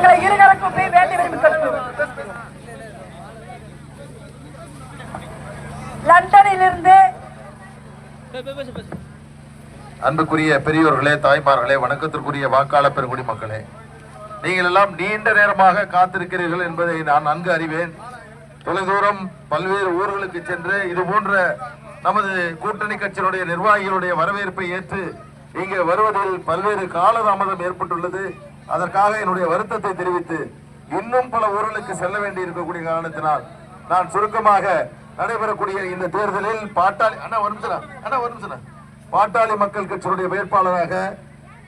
எங்களை இருகரக்கும் வேண்டி விரும்பி லண்டனில் இருந்து அன்புக்குரிய பெரியோர்களே, தாய்மார்களே, வணக்கத்திற்குரிய வாக்காளர் பெருங்குடி மக்களே, நீங்கள் எல்லாம் நீண்ட நேரமாக காத்திருக்கிறீர்கள் என்பதை நான் நன்கு அறிவேன். தொலைதூரம் பல்வேறு ஊர்களுக்கு சென்று இது போன்ற நமது கூட்டணி கட்சியினுடைய நிர்வாகிகளுடைய வரவேற்பை ஏற்று இங்கே வருவதில் பல்வேறு காலதாமதம் ஏற்பட்டுள்ளது. அதற்காக என்னுடைய வருத்தத்தை தெரிவித்து இன்னும் பல ஊர்களுக்கு செல்ல வேண்டி இருக்கக்கூடிய காரணத்தினால் நான் சுருக்கமாக நடைபெறக்கூடிய இந்த தேர்தலில் பாட்டாளி மக்கள் கட்சியினுடைய வேட்பாளராக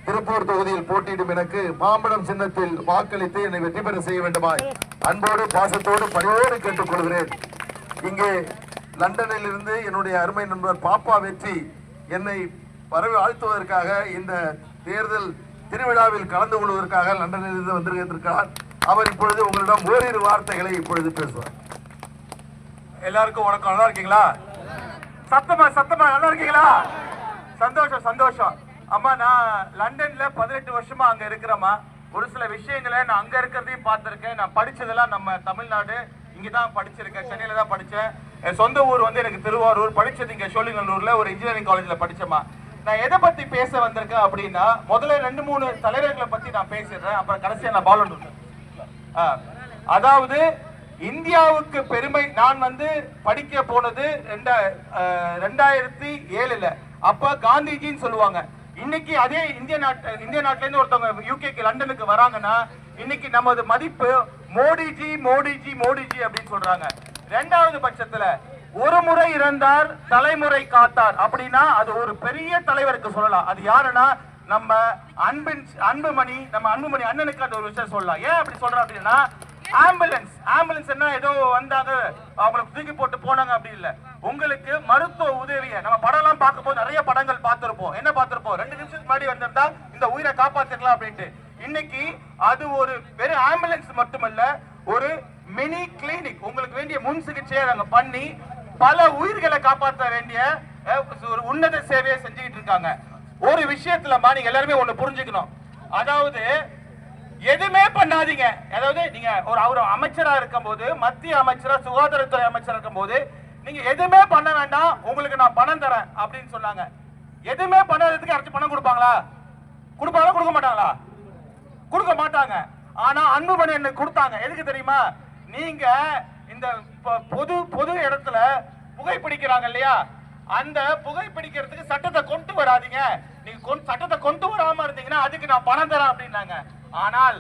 திருப்பூர் தொகுதியில் போட்டியிடும் எனக்கு மாம்பழம் சின்னத்தில் வாக்களித்து என்னை வெற்றி பெற செய்ய வேண்டுமாய் அன்போடு பாசத்தோடு பணியோடு கேட்டுக்கொள்கிறேன். இங்கே லண்டனில் இருந்து என்னுடைய அருமை நண்பர் பாப்பா வெற்றி என்னை வரவு வாழ்த்துவதற்காக இந்த தேர்தல் திருவிழாவில் கலந்து கொள்வதற்காக லண்டனில் இருந்து வந்திருக்கிறார். அவர் இப்பொழுது உங்களிடம் ஓரிரு வார்த்தைகளை இப்பொழுது பேசுவார். எல்லாருக்கும் வணக்கம். நல்லா இருக்கீங்களா? சத்தமா நல்லா இருக்கீங்களா? சந்தோஷம். அம்மா, நான் லண்டன்ல 18 வருஷமா அங்க இருக்கிறேம்மா. ஒரு சில விஷயங்களை நான் அங்க இருக்கிறதையும் பார்த்திருக்கேன். நான் படிச்சதெல்லாம் நம்ம தமிழ்நாடு இங்கதான் படிச்சிருக்கேன். சென்னையில தான் படிச்சேன். என் சொந்த ஊர் வந்து எனக்கு திருவாரூர். படிச்சது இங்க சோழிங்கநல்லூர்ல ஒரு இன்ஜினியரிங் காலேஜ்ல படிச்சேம்மா. நான் எதை பத்தி பேச வந்திருக்கேன் அப்படின்னா, முதல்ல 2-3 தலைவர்களை பத்தி நான் பேசிடுறேன். அப்புறம் கடைசியா நான் பாலன். அதாவது இந்தியாவுக்கு பெருமை. நான் வந்து படிக்க போனது 2007. அப்ப காந்திஜின்னு சொல்லுவாங்க. இன்னைக்கு அதே இந்திய நாட்டுல இருந்து ஒருத்தவங்க யூகேக்கு லண்டனுக்கு வராங்கன்னா இன்னைக்கு நமது மதிப்பு மோடிஜி அப்படின்னு சொல்றாங்க. இரண்டாவது பட்சத்துல ஒரு முறை இறந்தார் தலைமுறை காத்தார் அப்படின்னா அது ஒரு பெரிய தலைவருக்கு சொல்லலாம். அது யாருன்னா நம்ம அன்புமணி அண்ணனுக்கு அந்த ஒரு விஷயம் சொல்லலாம். ஏன் அப்படி சொல்றோம் அப்படின்னா, ஆம்புலன்ஸ் என்ன ஏதோ வந்தாங்க அவங்களுக்கு தூக்கி போட்டு போனாங்க அப்படி இல்ல. உங்களுக்கு மருத்துவ உதவியை நம்ம படம் எல்லாம் பார்க்கும்போது நிறைய படங்கள் பார்த்திருப்போம். என்ன பார்த்திருப்போம்? 2 நிமிஷத்துக்கு முன்னாடி வந்திருந்தா இந்த உயிரை காப்பாத்திக்கலாம் அப்படின்ட்டு. இன்னைக்கு அது ஒரு வெறும் ஆம்புலன்ஸ் மட்டுமல்ல, ஒரு மினி கிளினிக். உங்களுக்கு வேண்டிய முன் சிகிச்சையை நாங்க பண்ணி பல உயிர்களை காப்பாற்ற வேண்டிய ஒரு உன்னத சேவையை செஞ்சுக்கிட்டு இருக்காங்க. ஒரு விஷயத்துல நீங்க எல்லாருமே ஒண்ணு புரிஞ்சுக்கணும். அதாவது எதுவுமே பண்ணாதீங்க. அதாவது நீங்க ஒரு அமைச்சரா இருக்கும் போது, மத்திய அமைச்சரா சுகாதாரத்துறை அமைச்சரா இருக்கும் போது நீங்க எதுவுமே பண்ண வேண்டாம், உங்களுக்கு நான் பணம் தரேன் அப்படின்னு சொன்னாங்க. எதுவுமே பண்ணாததுக்கு யாராச்சும் பணம் கொடுப்பாங்களா? கொடுக்க மாட்டாங்களா? கொடுக்க மாட்டாங்க. ஆனா அன்புமணி எனக்கு கொடுத்தாங்க. எதுக்கு தெரியுமா? நீங்க இந்த பொது இடத்துல புகைப்பிடிக்கிறாங்க இல்லையா, அந்த புகைப்பிடிக்கிறதுக்கு சட்டத்தை கொண்டு வராதீங்க. நீங்க சட்டத்தை கொண்டு வராம இருந்தீங்கன்னா அதுக்கு நான் பணம் தரேன் அப்படின்னாங்க. ஆனால்